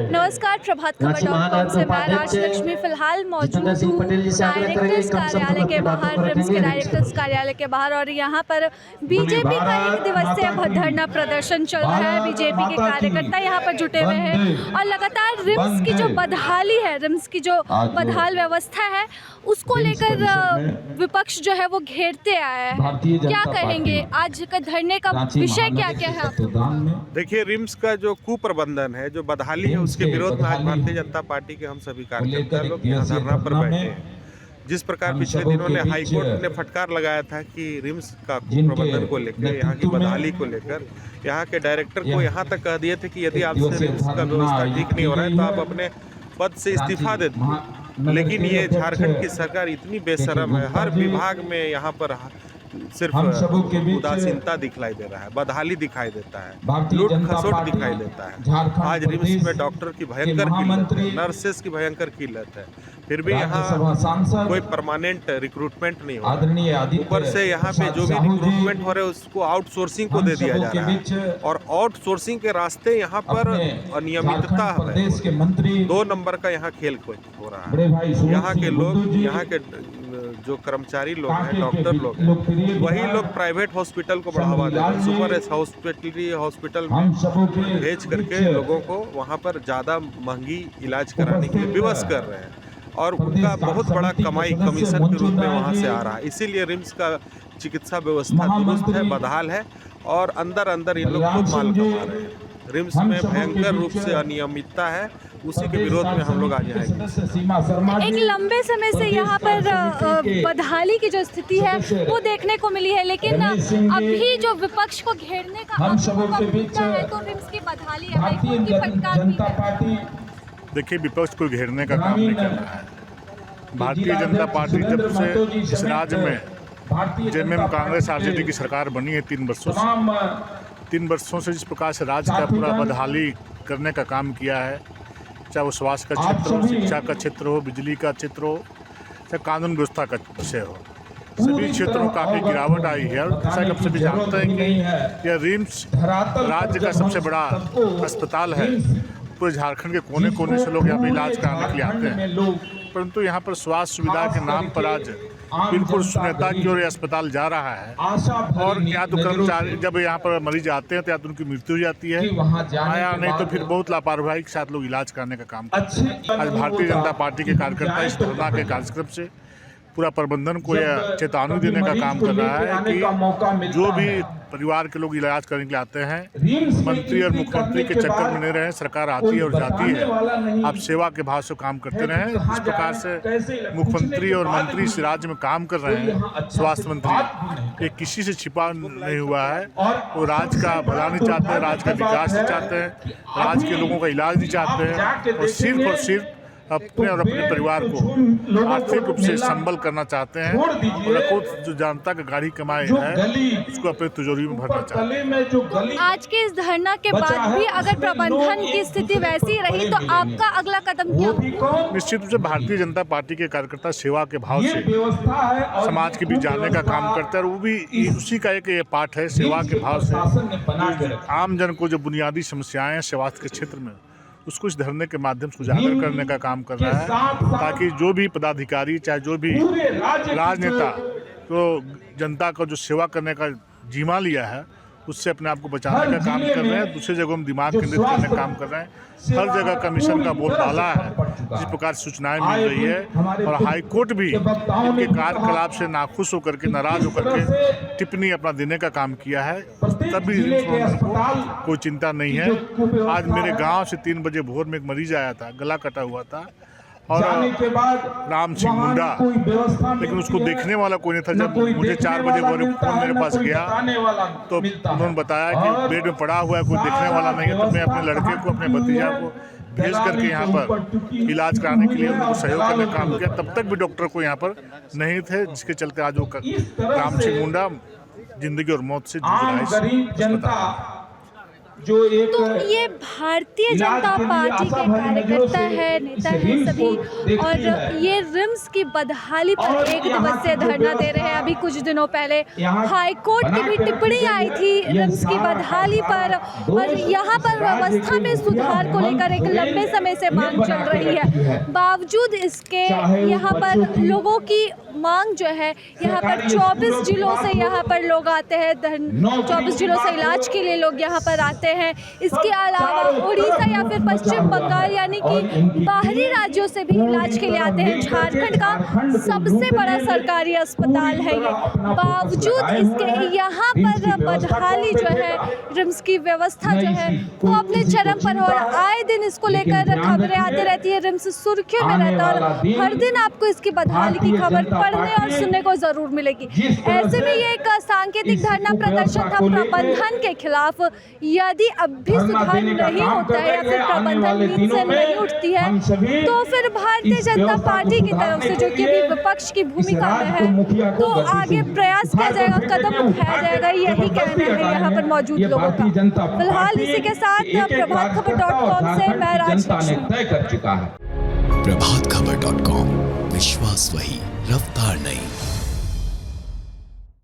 नमस्कार, प्रभात खबर.com से मैं राजलक्ष्मी फिलहाल मौजूद हूँ डायरेक्टर्स कार्यालय के बाहर, रिम्स के डायरेक्टर्स कार्यालय के बाहर। और यहाँ पर बीजेपी का 1 दिवसीय धरना प्रदर्शन चल रहा है। बीजेपी के कार्यकर्ता यहाँ पर जुटे हुए हैं और लगातार रिम्स की जो बदहाली है, रिम्स की जो बदहाल व्यवस्था है, उसको लेकर विपक्ष जो है वो घेरते आया है। क्या कहेंगे, आज का धरने का विषय क्या क्या है आपको? देखिए, रिम्स का जो कुप्रबंधन है, जो बदहाली है, उसके विरोध में आज भारतीय जनता पार्टी के हम सभी कार्यकर्ता लोग यहाँ धरना पर बैठे हैं। जिस प्रकार पिछले दिनों ने हाईकोर्ट ने फटकार लगाया था कि रिम्स का कुप्रबंधन को लेकर, यहाँ की बदहाली को लेकर, यहाँ के डायरेक्टर को यहाँ तक कह दिए थे कि यदि आपसे रिम्स का व्यवस्था ठीक नहीं हो रहा है तो आप अपने पद से इस्तीफा दे दीजिए। लेकिन ये झारखंड की सरकार इतनी बेशर्म है, हर विभाग में यहाँ पर सिर्फ उदासीनता दिखलाई दे रहा है, बदहाली दिखाई देता है, लूट खसोट दिखाई देता है। आज रिम्स में डॉक्टर की भयंकर किल्लत है, नर्सेस की भयंकर किल्लत है, फिर भी यहाँ कोई परमानेंट रिक्रूटमेंट नहीं हो रहा। ऊपर से यहाँ पे जो भी रिक्रूटमेंट हो रहे हैं उसको आउटसोर्सिंग को दे दिया जा रहा है और आउटसोर्सिंग के रास्ते यहाँ पर अनियमितता है। 2 नंबर का यहाँ खेल हो रहा है। यहाँ के लोग, यहाँ के जो कर्मचारी लोग हैं, डॉक्टर लोग हैं, वही लोग प्राइवेट हॉस्पिटल को बढ़ावा दे रहे हैं, सुपर हॉस्पिटल में भेज करके लोगों को वहाँ पर ज़्यादा महंगी इलाज कराने के लिए विवश कर रहे हैं और उनका बहुत बड़ा कमाई कमीशन के रूप में वहाँ से आ रहा है। इसीलिए रिम्स का चिकित्सा व्यवस्था दुरुस्त है, बदहाल है और अंदर अंदर ये लोग खूब माल कमा रहे हैं। रिम्स में भयंकर रूप से अनियमितता है, उसी के विरोध में हम लोग आज आएंगे। एक लंबे समय से यहाँ पर बदहाली की जो स्थिति है वो देखने को मिली है, लेकिन अभी जो विपक्ष को घेरने का मुद्दा है तो रिम्स की बदहाली है, हाईकोर्ट की फटकार भी है। देखिए, विपक्ष को घेरने का काम नहीं कर रहा है। भारतीय जनता पार्टी जब से इस राज्य में जेएमएम कांग्रेस आरजेडी की सरकार बनी है 3 वर्षों से, 3 वर्षों से जिस प्रकार से राज्य का पूरा बदहाली करने का काम किया है, चाहे वो स्वास्थ्य का क्षेत्र हो, शिक्षा का क्षेत्र हो, बिजली का क्षेत्र हो, चाहे कानून व्यवस्था का विषय हो, सभी क्षेत्रों में काफ़ी गिरावट आई है। और जैसा कि आप सभी जानते हैं कि यह रिम्स राज्य का सबसे बड़ा अस्पताल है। पूरे झारखंड के कोने कोने से लोग यहाँ पर इलाज कराने के लिए आते हैं, परंतु यहाँ पर स्वास्थ्य सुविधा के नाम पर आज बिल्कुल शून्यता की ओर अस्पताल जा रहा है। और यहाँ तो कर्मचारी जब यहाँ पर मरीज आते हैं तो या तो उनकी मृत्यु हो जाती है, या नहीं तो फिर बहुत लापरवाही के साथ लोग इलाज कराने का काम करते हैं। आज भारतीय जनता पार्टी के कार्यकर्ता इस धरना के कार्यक्रम से पूरा प्रबंधन को यह चेतावनी देने का काम कर रहा है कि जो भी परिवार के लोग इलाज करने के लिए आते हैं, मंत्री और मुख्यमंत्री के चक्कर में नहीं रहे। सरकार आती है और जाती है, आप सेवा के भाव से काम करते रहें। इस प्रकार से मुख्यमंत्री और मंत्री इस राज्य में काम कर रहे हैं, स्वास्थ्य मंत्री, ये किसी से छिपा नहीं हुआ है। वो राज्य का भला नहीं चाहते हैं, राज्य का विकास नहीं चाहते हैं, राज्य के लोगों का इलाज नहीं चाहते हैं, और सिर्फ अपने और अपने परिवार को आर्थिक रूप से संबल करना चाहते हैं और खुद जो जनता का गाड़ी कमाई है उसको अपने तिजोरी में भरना चाहते हैं। आज के इस धरना के बाद भी अगर प्रबंधन की स्थिति वैसी रही तो आपका अगला कदम क्या होगा? निश्चित रूप से भारतीय जनता पार्टी के कार्यकर्ता सेवा के भाव से समाज के बीच जाने का काम करते हैं और वो भी उसी का एक पार्ट है, सेवा के भाव से आम जन को जो बुनियादी समस्याएं हैं स्वास्थ्य के क्षेत्र में, उसको इस धरने के माध्यम से उजागर करने का काम कर रहा है, ताकि जो भी पदाधिकारी चाहे जो भी राजनेता तो जनता को जो सेवा करने का जिम्मा लिया है उससे अपने आप को बचाने का काम कर रहे हैं। दूसरी जगहों में दिमाग केंद्रित करने का काम कर रहे हैं। हर जगह कमीशन का बोलबाला है, जिस प्रकार सूचनाएं मिल रही है, और हाईकोर्ट भी इनके कार्यकलाप से नाखुश होकर के, नाराज होकर के टिप्पणी अपना देने का काम किया है। तभी कोई चिंता नहीं है। आज मेरे गांव से 3 बजे भोर में एक मरीज आया था, गला कटा हुआ था, और राम सिंह मुंडा, लेकिन उसको देखने वाला कोई नहीं था। जब मुझे 4 बजे फोन मेरे पास गया तो उन्होंने बताया कि बेड में पड़ा हुआ है, कोई देखने वाला नहीं है। तो मैं अपने लड़के को, अपने भतीजा को भेज करके यहाँ पर इलाज कराने के लिए उनको सहयोग करने का काम किया। तब तक भी डॉक्टर को यहाँ पर नहीं थे, जिसके चलते आज वो राम सिंह मुंडा जिंदगी और मौत से जूझ रहा है। जो एक तो ये भारतीय जनता पार्टी के कार्यकर्ता है, नेता है सभी, और ये रिम्स की बदहाली पर एक दिवसीय धरना दे रहे हैं। अभी कुछ दिनों पहले हाई कोर्ट की भी टिप्पणी आई थी रिम्स की बदहाली पर, और यहाँ पर व्यवस्था में सुधार को लेकर एक लंबे समय से मांग चल रही है। बावजूद इसके यहाँ पर लोगों की मांग जो है, यहाँ पर 24 जिलों से यहाँ पर लोग आते हैं, 24 जिलों से इलाज के लिए लोग यहाँ पर आते हैं। इसके अलावा उड़ीसा या फिर पश्चिम बंगाल यानी कि बाहरी राज्यों से भी इलाज के लिए आते हैं। झारखंड का सबसे बड़ा सरकारी अस्पताल है ये। बावजूद इसके यहाँ पर बदहाली जो है, रिम्स की व्यवस्था जो है वो अपने चरम पर, और आए दिन इसको लेकर खबरें आती रहती है। रिम्स सुर्खियों में रहता है और हर दिन आपको इसकी बदहाली की खबर पढ़ने और सुनने को जरूर मिलेगी। ऐसे में ये एक सांकेतिक धरना प्रदर्शन था प्रबंधन के खिलाफ। यदि अब भी सुधार नहीं होता है या फिर प्रबंधन नींद से नहीं उठती है, तो फिर भारतीय जनता पार्टी की तरफ से, जो कि अभी विपक्ष की भूमिका में है, तो आगे प्रयास किया जाएगा, कदम उठाया जाएगा, यही कहना है यहाँ पर मौजूद लोगों का। फिलहाल इसी के साथ प्रभातखबर.com से मैं राजलक्ष्मी। प्रभातखबर.com, विश्वास वही, रफ्तार नहीं।